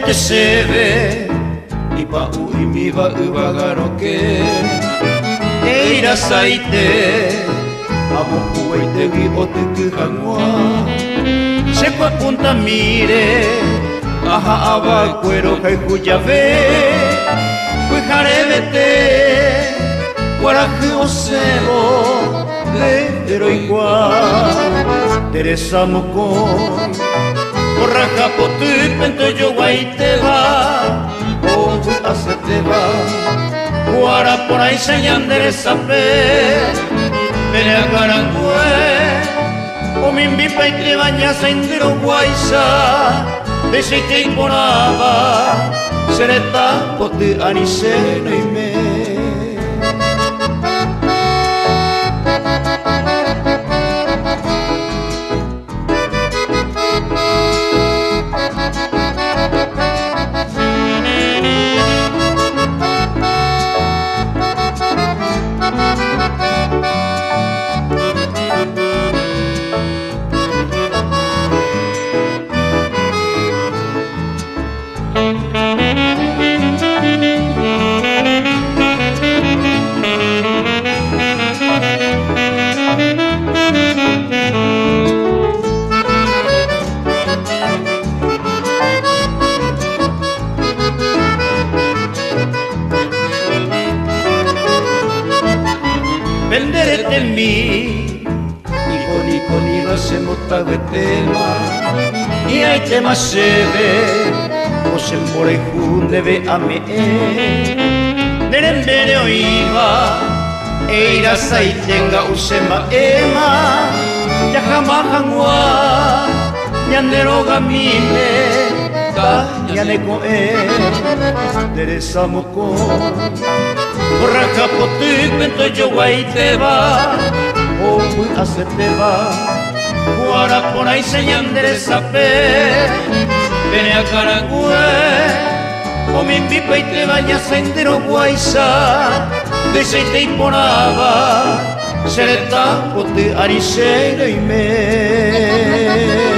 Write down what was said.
te sebe ipa uimi va uvagaroke eira saite amo uite vi otuku hangua se pa punta mire aha aba cuero kai kuyave kujarevete guaraku osebo pero igual Teresa mokoi Borraja potu pento yo guaiteba Obu aseteba Guara por ahí señandere sape Pere agarangue O mimbipa y trebaña sendero guaisa Besite y poraba Sereta potu aniseno y me Venderete en mí Nico ni se mota de tema Y hay tema se ve O se more junde ve a me Nerembere oiva Eira saitenga usema ema Yahama hangua Nyandero gamine Yaneko Teresa moko Borraja potu pento yo guaiteba Obu aseteba Guara por ahí señandere sape Pene a carague O mimbipa y trebaña sendero guaisa Deseite y poraba Sereta potu ariseno y me